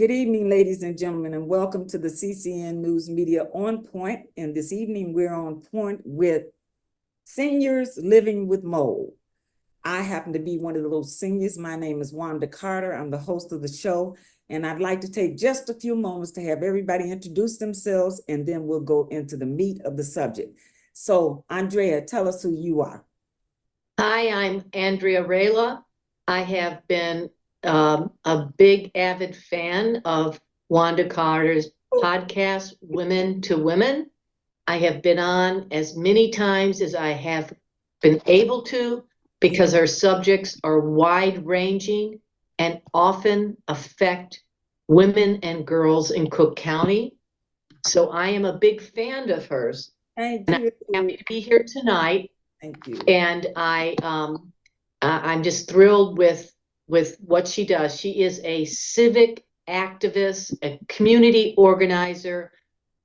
Good evening, ladies and gentlemen, and welcome to the CCN News Media On Point. And this evening, we're on point with seniors living with mold. I happen to be one of those seniors. My name is Wanda Carter. I'm the host of the show, and I'd like to take just a few moments to have everybody introduce themselves, and then we'll go into the meat of the subject. So, Andrea, tell us who you are. Hi, I'm Andrea Raila. I have been a big avid fan of Wanda Carter's podcast, Women to Women. I have been on as many times as I have been able to because her subjects are wide-ranging and often affect women and girls in Cook County. So I am a big fan of hers. Thank you. I'm happy to be here tonight. Thank you. And I'm just thrilled with what she does. She is a civic activist, a community organizer,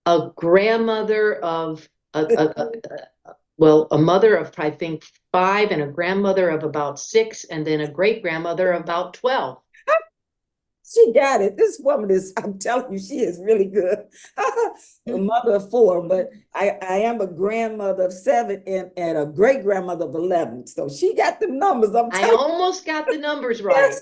a grandmother of a mother of I think 5 and a grandmother of about 6, and then a great grandmother of about 12. She got it. This woman is, I'm telling you, she is really good. A mother of 4, but I am a grandmother of 7 and a great grandmother of 11. So she got the numbers. I almost got the numbers right.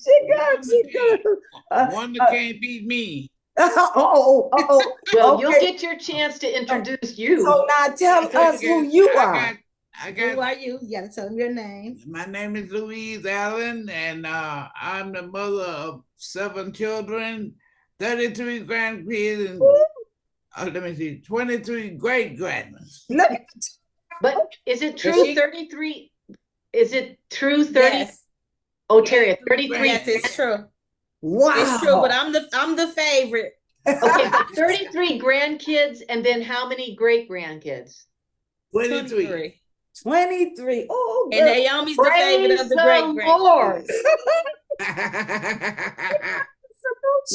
She got. Wanda can't beat me. Well, okay. You'll get your chance to introduce you. So now tell us who you are. Who are you? You gotta tell them your name. My name is Louise Allen, and I'm the mother of 7 children, 33 grandkids, and let me see, 23 great grandmas. But is it true 33? Is it true 30? Yes. Oteria, 33. Yes, it's true. Wow. It's true, but I'm the favorite. Okay, but 33 grandkids, and then how many great grandkids? 23. 23. Oh, girl. And Naomi's the favorite of the great grandkids.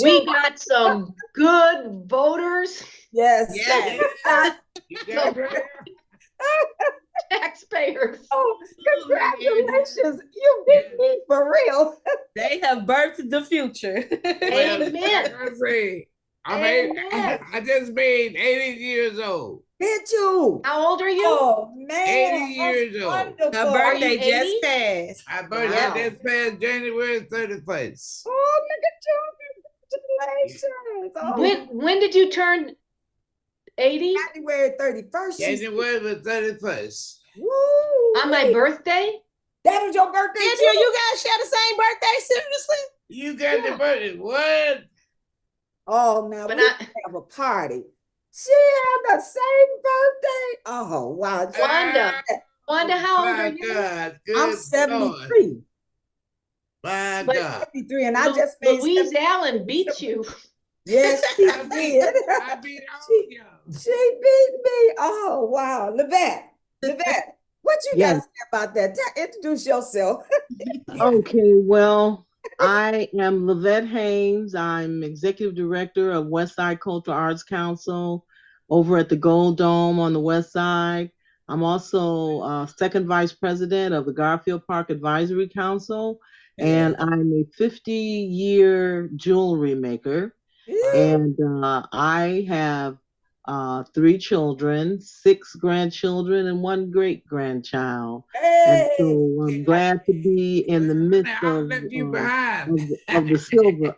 We got some good voters. Yes. Taxpayers. Taxpayers. Oh, congratulations. You beat me for real. They have birthed the future. Amen. I just made 80 years old. Did you? How old are you? Oh, man. 80 years old. Wonderful. Her birthday just passed. My birthday just passed January 31st. Oh, look at you. Congratulations. Oh. When did you turn 80? January 31st. January the 31st. Woo. On my birthday? That was your birthday too? Andrea, you guys share the same birthday? Seriously? You got the birthday. What? Oh, now But we have a party. She had the same birthday. Oh, wow. Wanda, how old are you? God, I'm 73. My But- God. 73, and I just made Louise Allen beat you. Yes, she did. I beat all y'all. She beat me. Oh, wow. Levette, what you got to say about that? Introduce yourself. Okay, well, I am Lavette Haynes. I'm Executive Director of Westside Cultural Arts Council over at the Gold Dome on the West Side. I'm also Second Vice President of the Garfield Park Advisory Council, and I'm a 50-year jewelry maker. And I have 3 children, 6 grandchildren, and 1 great-grandchild. And so I'm glad to be in the midst of the silver.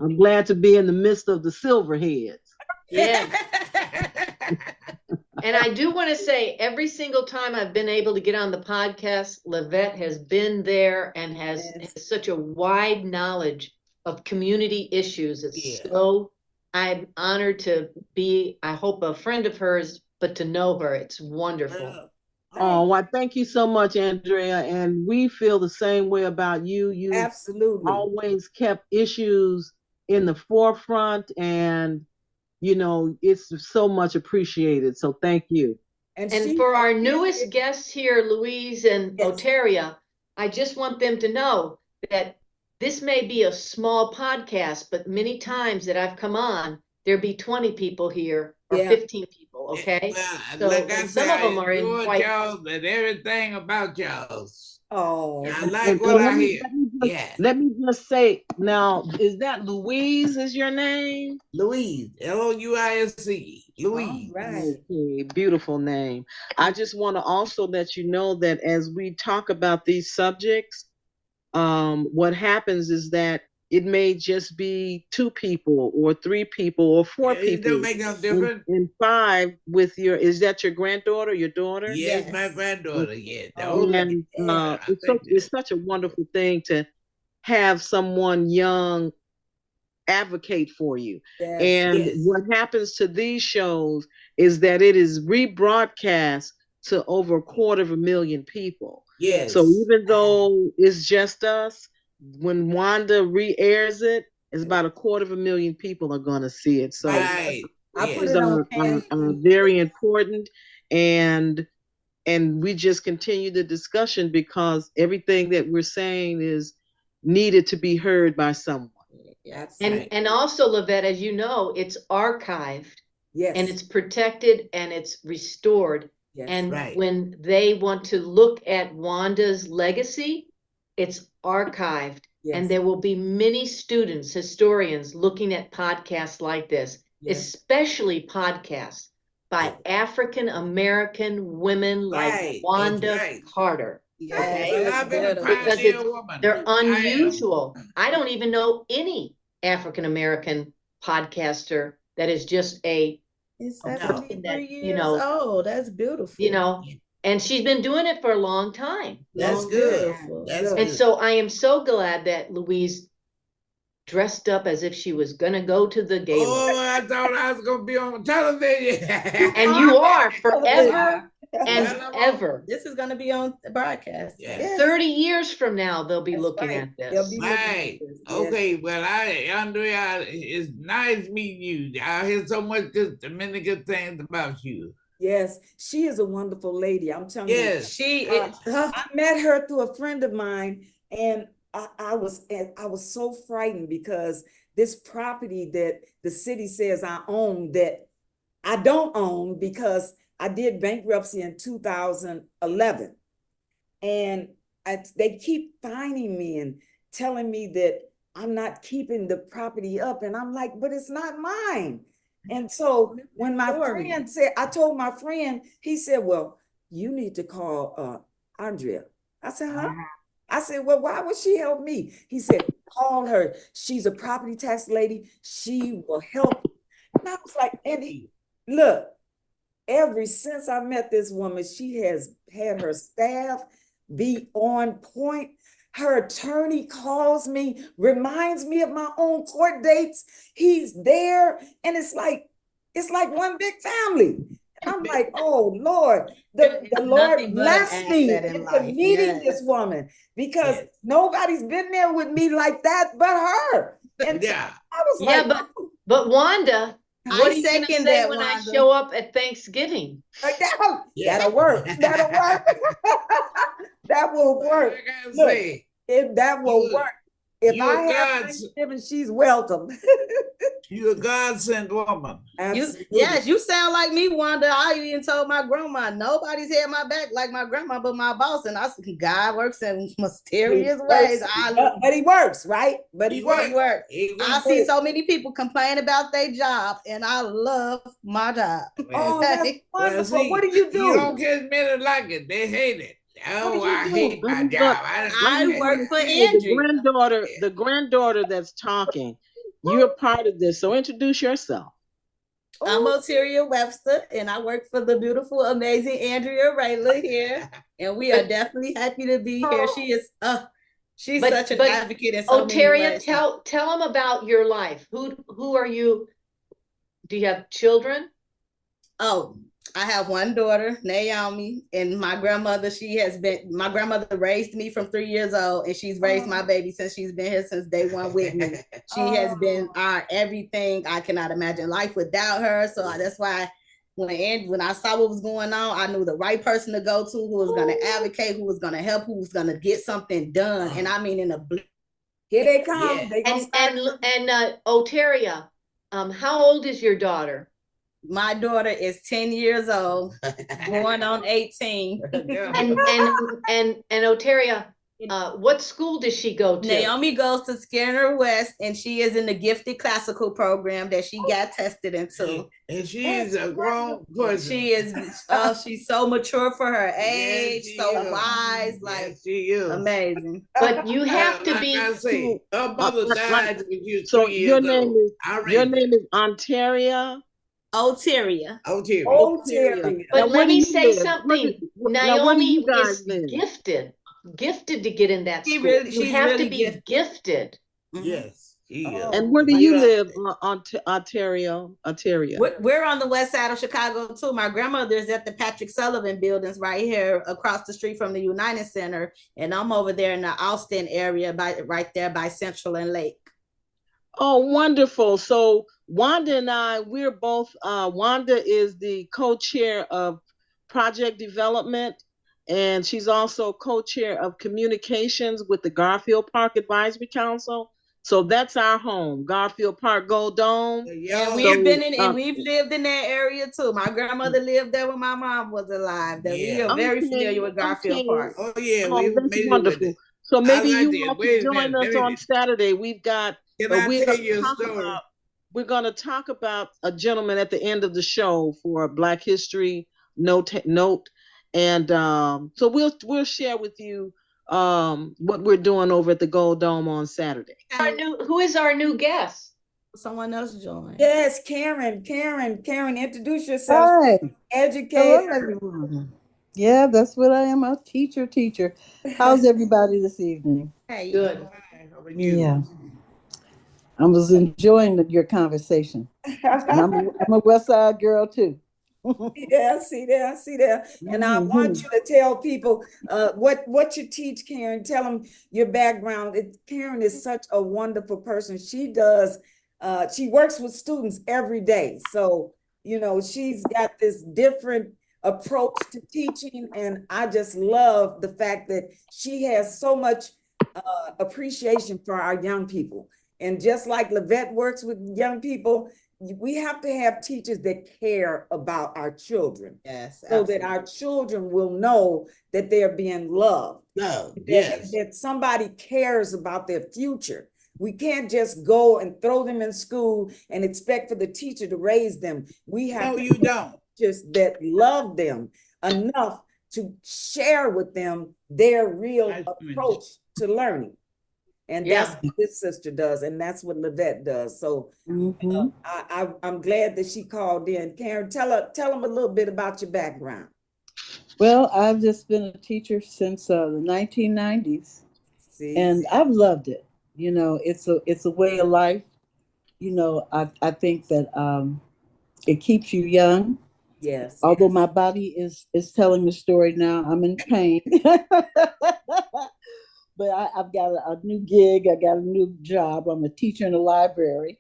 I'm glad to be in the midst of the silverheads. Yeah. And I do want to say, every single time I've been able to get on the podcast, Lavette has been there and has such a wide knowledge of community issues. I'm honored to be, I hope, a friend of hers, but to know her, it's wonderful. Oh, well, thank you so much, Andrea. And we feel the same way about you. You absolutely always kept issues in the forefront, and it's so much appreciated. So thank you. And for our newest guests here, Louise and Oteria, I just want them to know that this may be a small podcast, but many times that I've come on, there'll be 20 people here or 15 people, okay? Well, so like I some of them are in quite y'all and everything about y'all. Oh, I And- like what I hear. just, Yeah. let me just say now, is that Louise is your name? Louise, Louise, all Louise. right. Okay, beautiful name. I just want to also let you know that as we talk about these subjects, what happens is that it may just be 2 people or 3 people or 4 It people don't make no difference. and 5 with your, is that your granddaughter, your daughter? Yes, my Yes. granddaughter. Yeah, the Oh, older. And I think it's such a wonderful thing to have someone young advocate for you. yes, And yes, what happens to these shows is that it is rebroadcast to over 250,000 people. yes. So even though it's just us, when Wanda re-airs it, it's about 250,000 people are going to see it. So Right. I put Yes. these it on are very important, and we just continue the discussion because everything that we're saying is needed to be heard by someone. Yes, Right. And also, Lavette, as you know, it's archived and yes, it's protected and it's restored. yes, And Right. when they want to look at Wanda's legacy, it's archived. And yes, there will be many students, historians looking at podcasts like this, yes. especially podcasts by African American women like Right. That's Wanda right. Carter. Yes, Okay. Well, that's I've been a beautiful. Because pioneer it's woman. they're I am. unusual. I don't even know any African American podcaster that is just a It's No. person 73 that, years old. That's beautiful. you know, and she's been doing it for a long time. That's Long good. beautiful. That's Good. And good. so I am so glad that Louise dressed up as if she was gonna go to the gala. Oh, I thought I was gonna be on television. And you are forever Yeah. and Well, I'm on. ever. This is going to be on the broadcast. Yeah. Yes. 30 years from now, they'll be That's looking right. at They'll this. be looking at Right. this. Yes. Okay. Well, Andrea, it's nice meeting you. I hear so much many good things about you. Yes, she is a wonderful lady. I'm telling you. Yes. She is. I met her through a friend of mine, and I was so frightened because this property that the city says I own that I don't own because I did bankruptcy in 2011, and they keep finding me and telling me that I'm not keeping the property up, and I'm like, but it's not mine. And so when my Story. friend said, I told my friend, he said, well, you need to call Andrea. I said, huh? I said, well, why would she help me? He said, call her. She's a property tax lady. She will help. And I was like, look, ever since I met this woman, she has had her staff be on point. Her attorney calls me, reminds me of my own court dates. He's there, and it's like one big family. And I'm like, oh Lord, the It's Lord nothing but an blessed me asset in into life, meeting yes. this woman because Yes. nobody's been there with me like that but her. And so Yeah. I was Yeah, like, but Wanda, I what are you gonna second say that, when I Wanda. show up at Thanksgiving? like Yeah. that'll work. That'll work. That will Well, work. I gotta Look, say, if that will you- work. If you I have God's- Thanksgiving, she's welcome. you're a God-sent woman. Absolutely. Yes, you sound like me, Wanda. I even told my grandma, nobody's had my back like my grandma, but my boss. And I said, God works in mysterious ways. But he works, right? But he He works. He works. He I works. see so many people complain about their job, and I love my job. Oh, that's Okay? Well, wonderful. see, What do you do? You don't get men that like it. They hate it. Oh, do you I do? hate my Look, job. I work for the Andrea. the granddaughter that's talking, you're part of this. So introduce yourself. I'm Oteria Webster, and I work for the beautiful, amazing Andrea Raila here. And we are definitely happy to be here. She is she's But- such an but advocate in so many Oteria, ways. tell them about your life. Who are you? Do you have children? Oh, I have one daughter, Naomi, and my grandmother, my grandmother raised me from 3 years old, and she's raised my baby since she's been here since day one with me. She has been our everything. I cannot imagine life without her. So that's why when I saw what was going on, I knew the right person to go to, who was going to advocate, who was going to help, who was going to get something done. And I mean, in a Here they come. Yeah. They gonna start. And Oteria, how old is your daughter? My daughter is 10 years old, born on 18. And Oteria, what school does she go to? Naomi goes to Skinner West, and she is in the gifted classical program that she got tested into. And she is a grown person. She is, she's so mature for her age, Yes, so is. wise, like Yes, she is. amazing. But you have to like be. I say, her mother died when she was So 3 your years name old. is Ontaria. Oteria. Oteria. Oteria. But Now, where let do me you say live? something. Now, where do Naomi you guys is live? gifted to get in that She school. really- You she's have really to be gifted. Yes, she is. And where do But you know, live, Ontario? We're on the west side of Chicago too. My grandmother is at the Patrick Sullivan buildings right here across the street from the United Center. And I'm over there in the Austin area right there by Central and Lake. Oh, wonderful. So Wanda and I, we're both, Wanda is the co-chair of project development, and she's also co-chair of communications with the Garfield Park Advisory Council. So that's our home, Garfield Park Gold Dome. And we've been in, and we've lived in that area too. My grandmother lived there when my mom was alive. That we are very familiar with Garfield Park. Oh yeah, Oh, we that's made wonderful. it with it. So maybe like you that. want Wait to a join minute, us on Saturday. We've got. Can I We're tell gonna you a talk story? about. We're going to talk about a gentleman at the end of the show for Black History note, and so we'll share with you what we're doing over at the Gold Dome on Saturday. Who is our new guest? Someone else joined. Yes, Karen, introduce yourself. Hi. Educator. Hello, everyone. Yeah, that's what I am, a teacher. How's everybody this evening? Hey. Good. How are you? Yeah, I was enjoying your conversation. And I'm a West Side girl too. See there. And I want you to tell people what you teach, Karen. Tell them your background. Karen is such a wonderful person. She works with students every day. So, she's got this different approach to teaching. And I just love the fact that she has so much appreciation for our young people. And just like Lavette works with young people, we have to have teachers that care about our children. Yes. So that our children will know that they're being loved. Yes. That somebody cares about their future. We can't just go and throw them in school and expect for the teacher to raise them. We have you don't. Teachers that love them enough to share with them their real approach to learning. And that's what this sister does, and that's what Lavette does. So I'm glad that she called in. Karen, tell them a little bit about your background. Well, I've just been a teacher since the 1990s. And I've loved it. It's a way of life. I think that it keeps you young. Yes. Although my body is telling the story now, I'm in pain. But I've got a new gig. I got a new job. I'm a teacher in a library,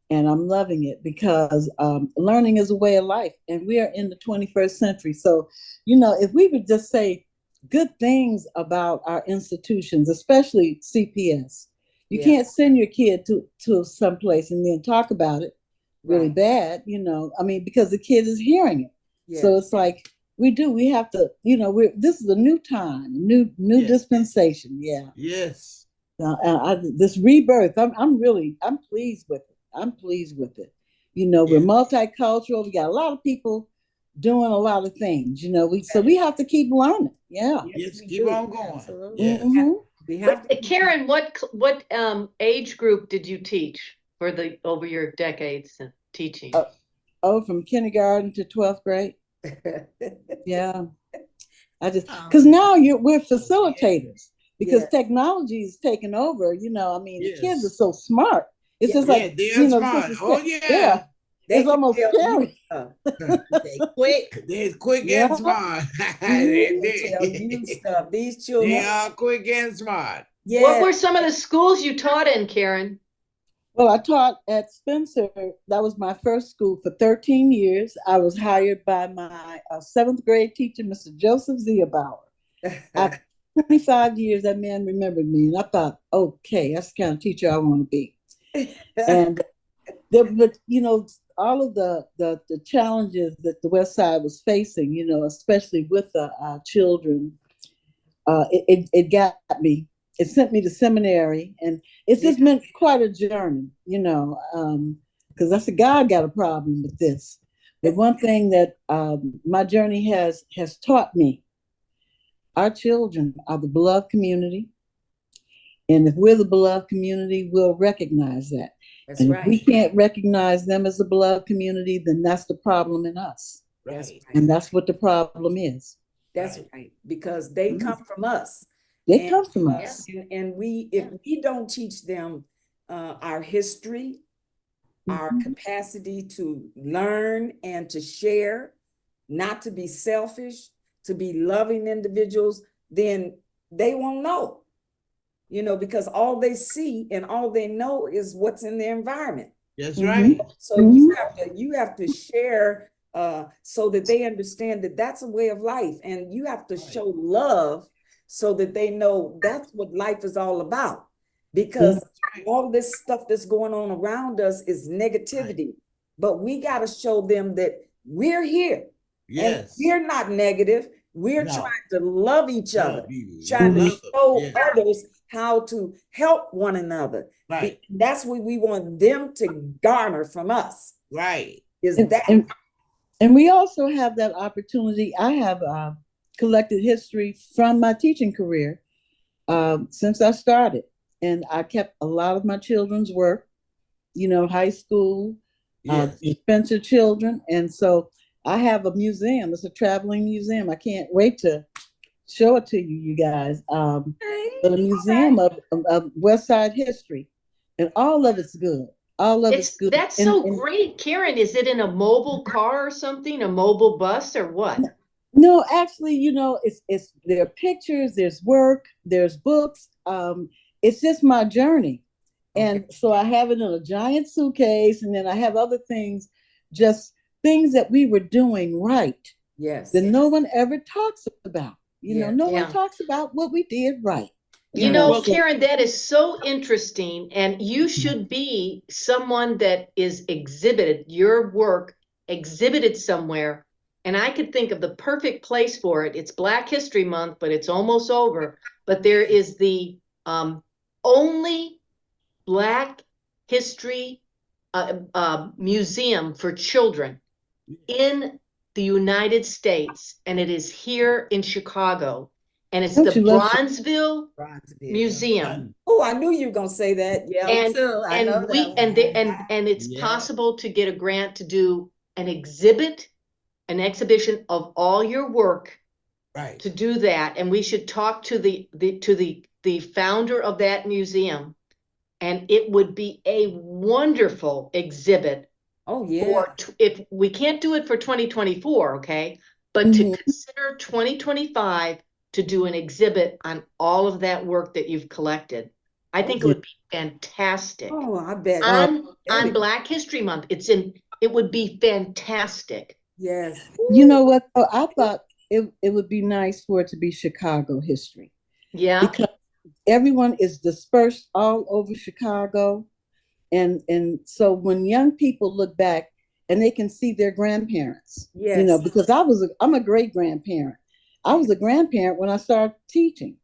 and I'm loving it because learning is a way of life, and we are in the 21st century. So, if we would just say good things about our institutions, especially CPS, you can't send your kid to someplace and then talk about it really bad, because the kid is hearing it. Yes. So it's like, we have to, this is a new time, new dispensation. Yeah. Yes. This rebirth, I'm pleased with it. I'm pleased with it. We're multicultural. We got a lot of people doing a lot of things, so we have to keep learning. Yeah. Yes, keep on going. Absolutely. Yes. We have to. Karen, what age group did you teach over your decades of teaching? From kindergarten to 12th grade. Yeah. Because now we're facilitators because technology is taking over, the kids are so smart. It's just like, they're smart. Oh yeah. It's almost scary. They're quick and smart. They tell you stuff. These children. They are quick and smart. Yeah. What were some of the schools you taught in, Karen? Well, I taught at Spencer. That was my first school for 13 years. I was hired by my 7th grade teacher, Mr. Joseph Ziabauer. After 25 years, that man remembered me. And I thought, okay, that's the kind of teacher I want to be. And But all of the challenges that the West Side was facing, especially with the children, it got me. It sent me to seminary, and it's just been quite a journey, because I said God got a problem with this. But one thing that my journey has taught me: our children are the beloved community, and if we're the beloved community, we'll recognize that. That's And if right. we can't recognize them as a beloved community, then that's the problem in us. That's Right. right. And that's what the problem is. That's Right. right. Because they Mhm. come from us. They And, come from Yeah. us. and if we don't teach them our history, our Mhm. capacity to learn and to share, not to be selfish, to be loving individuals, then they won't know, because all they see and all they know is what's in their environment. That's Mhm. right. So you have to share so that they understand that that's a way of life, and you have to show love so that they know that's what life is all about. Because all this stuff that's going on around us is negativity, but we got to show them that we're here and Yes. we're not negative. We're No. trying to love each other, Love you. trying to Love them. show Yes. others how to help one another. Right. That's what we want them to garner from us. Right. Is And, that and we also have that opportunity. I have collected history from my teaching career since I started. And I kept a lot of my children's work, high school, Yes. Spencer children. And so I have a museum. It's a traveling museum. I can't wait to show it to you guys. But a museum of West Side history. And all of it's good. All of it's good. That's And, so great. Karen, is it in a mobile car or something, a mobile bus or what? no, actually, it's there are pictures, there's work, there's books. It's just my journey. And so I have it in a giant suitcase, and then I have other things, just things that we were doing right yes. that no one ever talks about. Yeah. No Yeah. one talks about what we did right. Well, Karen, that is so interesting, and you should be someone that is exhibited, your work exhibited somewhere. And I could think of the perfect place for it. It's Black History Month, but it's almost over. But there is the only Black History museum for children in the United States, and it is here in Chicago. And it's Don't the you love Bronzeville Museum. Oh, I knew you were gonna say that. Yeah. And too. I know and we that and one. they and it's Yeah. possible to get a grant to do an exhibit, an exhibition of all your work right. to do that. And we should talk to the founder of that museum. And it would be a wonderful exhibit Oh, yeah. for if we can't do it for 2024, okay? But to Mhm. consider 2025 to do an exhibit on all of that work that you've collected. I think it Yeah. would be fantastic. Oh, I bet. On Black History Month, it would be fantastic. Yes. You know what? Though? I thought it would be nice for it to be Chicago history Yeah. because everyone is dispersed all over Chicago. And so when young people look back and they can see their grandparents, Yes. because I'm a great grandparent. I was a grandparent when I started teaching,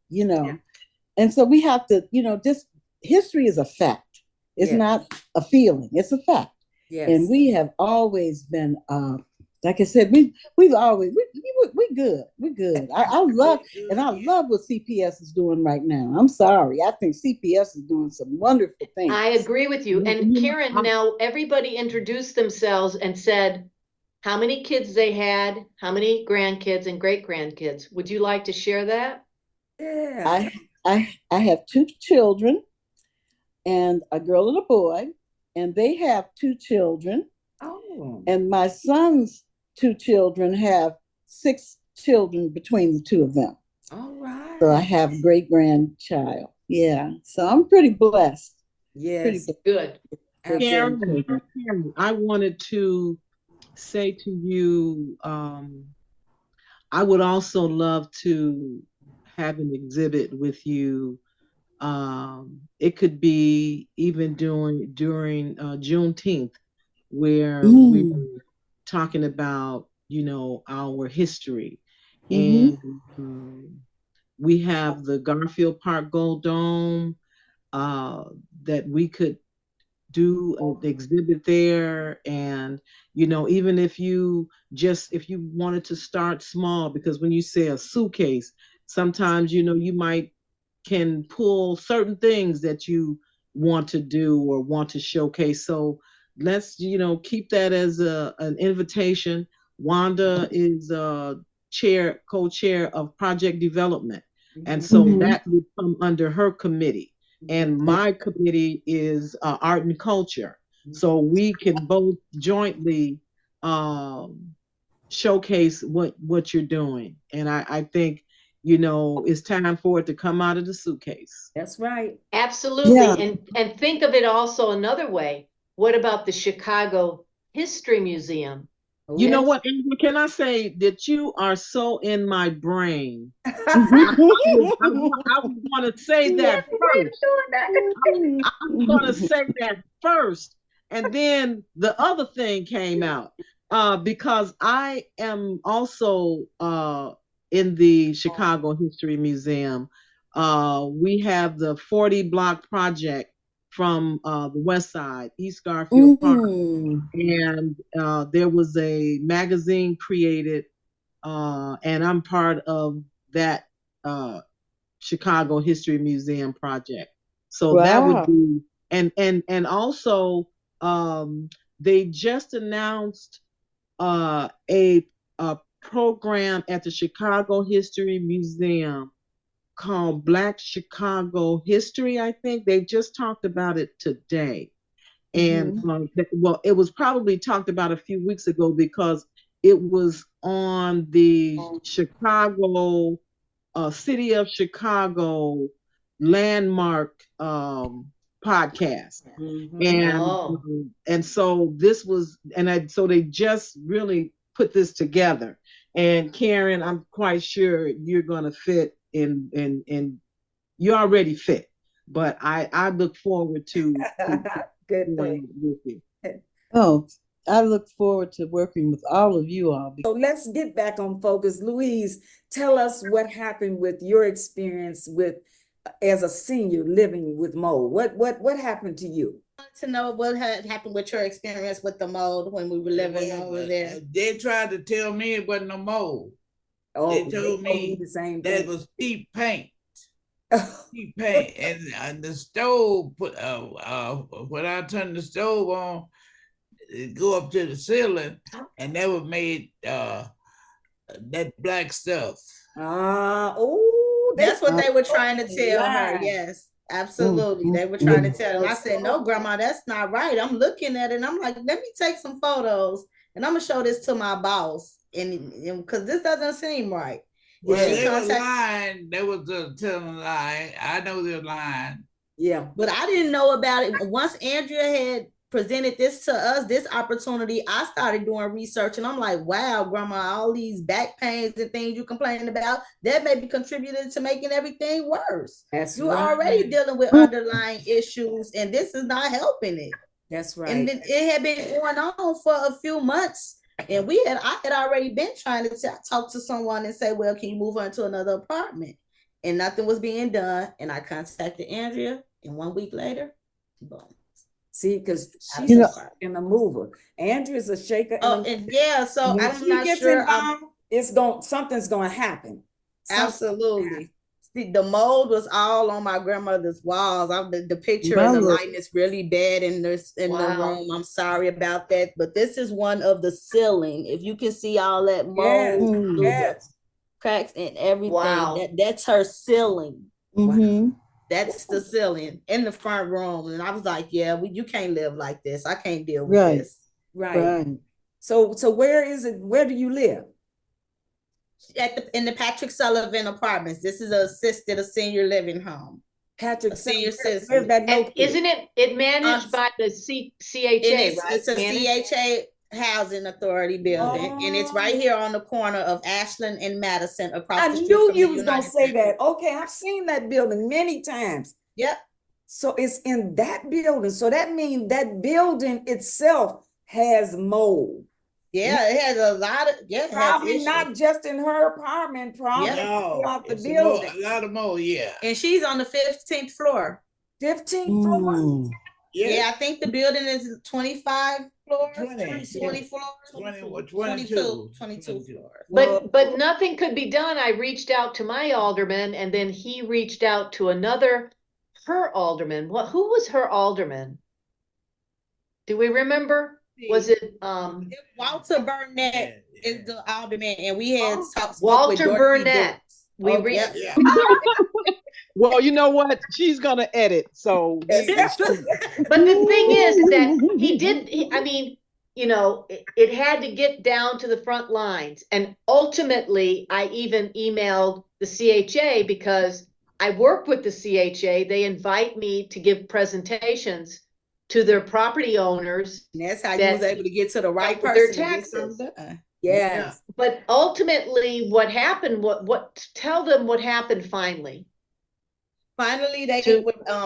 and so we have to, just history is a fact. It's Yes. not a feeling, it's a fact. Yes. And we have always been, like I said, we've always we good. We're good. I love what CPS is doing right now. I'm sorry. I think CPS is doing some wonderful things. I agree with you. And Karen, now everybody introduced themselves and said how many kids they had, how many grandkids and great grandkids. Would you like to share that? Yeah. I have two children and a girl and a boy, and they have two children. Oh. And my son's two children have six children between the two of them. All right. So I have a great grandchild. Yeah. So I'm pretty blessed. Yes. Good. Karen, I wanted to say to you, I would also love to have an exhibit with you It could be even during Juneteenth, where we Mm. were talking about, our history. Mm-hmm. And we have the Garfield Park Gold Dome, uh, that we could do an exhibit there. And even if you wanted to start small, because when you say a suitcase, sometimes you might can pull certain things that you want to do or want to showcase. So let's keep that as an invitation. Wanda is co-chair of project development, and so Mm-hmm. that would come under her committee. And my committee is art and culture. So we can both jointly um, showcase what you're doing. And I think it's time for it to come out of the suitcase. That's right. Yeah. Absolutely. And think of it also another way. What about the Chicago History Museum? You know Oh. what, Andrew, can I say that you are so in my brain? I was going to say that first. I was going to say that first. And then the other thing came out, because I am also in the Chicago History Museum. We have the 40 block project from the West Side, East Garfield Park. Mm. And there was a magazine created, and I'm part of that Chicago History Museum project. So that would Wow. be, and also, they just announced a program at the Chicago History Museum called Black Chicago History. I think they just talked about it today. And Mm-hmm. well, it was probably talked about a few weeks ago because it was on the Chicago, City of Chicago landmark podcast. Mhm. And Oh, so this was, so they just really put this together. And Karen, I'm quite sure you're going to fit in you already fit, but I look forward to Good doing thing. it with you. Oh, I look forward to working with all of you all. So let's get back on focus. Louise, tell us what happened with your experience with as a senior living with mold. What happened to you? To know what had happened with your experience with the mold when we were living over there. They tried to tell me it wasn't no mold. Oh, They told me the same that thing. was cheap paint. Cheap paint, and the stove put when I turned the stove on, it go up to the ceiling, and that was made that black stuff. Oh, they That's what they were trying to tell her. lie. Yes, absolutely. They were trying to tell her. And I said, no, grandma, that's not right. I'm looking at it and I'm like, let me take some photos and I'm gonna show this to my boss. And because this doesn't seem right. Well, She they were contacted, lying. They was telling a lie. I know they're lying. Yeah. but I didn't know about it. Once Andrea had presented this to us, this opportunity, I started doing research and I'm like, wow, grandma, all these back pains and things you complaining about, that may be contributed to making everything worse. That's You're right. already dealing with underlying issues and this is not helping it. That's And right. then it had been going on for a few months. And I had already been trying to talk to someone and say, well, can you move her into another apartment? And nothing was being done. And I contacted Andrea, and 1 week later, boom. See, because Out of she's You a know, the apartment. and a mover. Andrea's a shaker and a Oh, and yeah, so when I'm she not gets sure. involved, something's gonna happen. Something's gonna happen. Absolutely. See, the mold was all on my grandmother's walls. The picture my and the Lord. lighting is really bad in this in the wow. room. I'm sorry about that, but this is one of the ceiling. If you can see all that Yes, mold through Mm. the yes. cracks and everything, Wow. that's her ceiling. Wow. Mm-hmm. That's the ceiling in the front room. And I was like, yeah, you can't live like this. I can't deal with Right. this. Right. Right. So where is it? Where do you live? In the Patrick Sullivan Apartments. This is a senior living home. Patrick, A senior where's citizen. that And located? isn't it managed by the CHA, right? It's a CHA housing authority building, and it's right here on the corner of Ashland and Madison, across I the street knew from the you was gonna United say Center. that. Okay, I've seen that building many times. Yep. So it's in that building. So that means that building itself has mold. Yeah, it has a lot of, yeah, it has Probably issues. not just in her apartment, probably Yeah. No, throughout the it's building. a lot of more, yeah. And she's on the 15th floor. 15th floor. Mm. Yeah, I think the building is 25 floors, 20, 20 floors, 20 or 22 22. floors. But nothing could be done. I reached out to my alderman and then he reached out to her alderman. Who was her alderman? Do we remember? Was it, Walter Burnett is the alderman, and we had spoke with Walter Dorothy Burnett? Dukes. We Okay. reached, Yeah. Well, you know what? She's gonna edit, so but the thing is that I mean, it had to get down to the front lines. And ultimately, I even emailed the CHA because I work with the CHA. They invite me to give presentations to their property owners. And that's how you that was able to get to the right help with their person to get taxes. something done. Yes. But ultimately, what happened, tell them what happened finally. Finally, they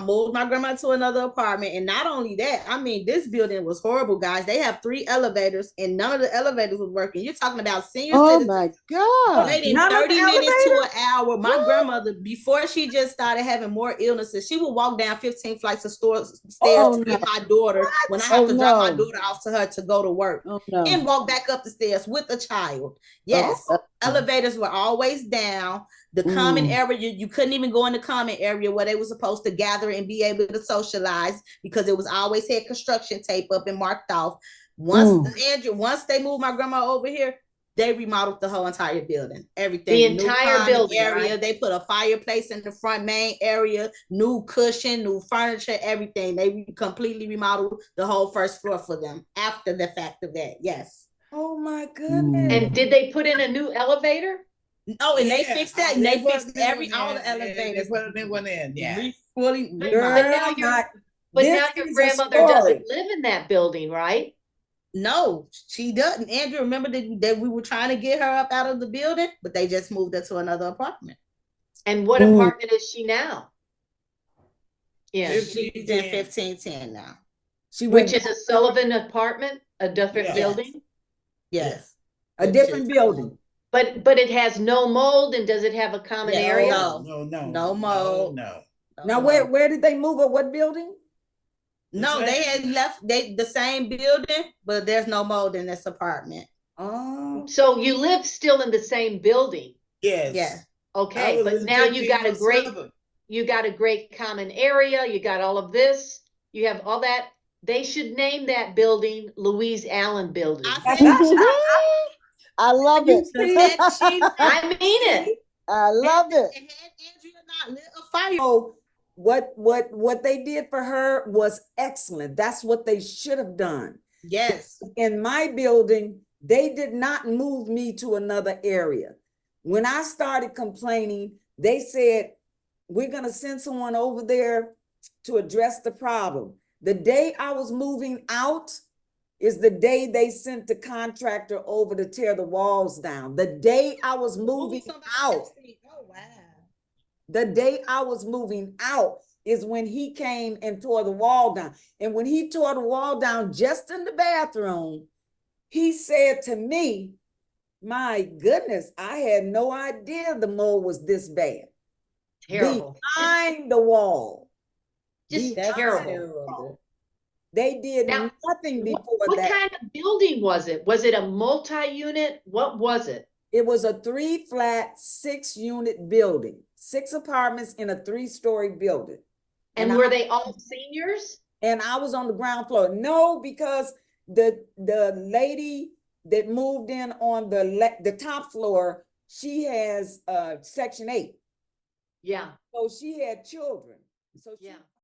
moved my grandma to another apartment. And not only that, I mean, this building was horrible, guys. They have 3 elevators and none of the elevators was working. You're talking about senior Oh citizens my God. waiting None of the 30 minutes to elevators? an hour. My grandmother, before she just started having more illnesses, she would walk down 15 flights of stairs Oh, to get no. my daughter when I have Oh, to drop my no. daughter off to her to go to work. Oh no. And walk back up the stairs with a child. Yes. Oh. Elevators were always down. The common area, you couldn't even go in the common area where they were supposed to gather and be able to socialize because it was always had construction tape up and marked off. Once they moved my grandma over here, they remodeled the whole entire building. Everything. The entire building area. right? They put a fireplace in the front main area, new cushion, new furniture, everything. They completely remodeled the whole first floor for them after the fact of that. Yes. Oh my goodness. And did they put in a new elevator? Oh, and they fixed that, and they fixed all the They elevators. put a new one in, yeah. Fully But Girl, now this your is a grandmother story. doesn't live in that building, right? No, she doesn't. Andrew, remember that we were trying to get her up out of the building, but they just moved her to another apartment. And what apartment is she now? Yeah. She's in 1510 now. Which is a Sullivan apartment, a different building? Yes. A different building. But it has no mold, and does it have a common area? No mold. No. Now where did they move her? What building? No, they had left the same building, but there's no mold in this apartment. Oh. So you live still in the same building? Yes. Yeah. Okay, but now you got a great common area, you got all of this, you have all that. They should name that building Louise Allen Building. I love it. I mean it. I love it. And had Andrea not lit a fire. Oh, what they did for her was excellent. That's what they should have done. Yes. In my building, they did not move me to another area. When I started complaining, they said, we're going to send someone over there to address the problem. The day I was moving out is the day they sent the contractor over to tear the walls down. The day I was moving out. Oh, wow. The day I was moving out is when he came and tore the wall down. And when he tore the wall down just in the bathroom, he said to me, my goodness, I had no idea the mold was this bad. Terrible. Behind the wall. Just terrible. They did nothing before that. What kind of building was it? Was it a multi-unit? What was it? It was a 3-flat, 6-unit building, 6 apartments in a 3-story building. And were they all seniors? And I was on the ground floor. No, because the lady that moved in on the top floor, she has Section 8. Yeah. So she had children. So she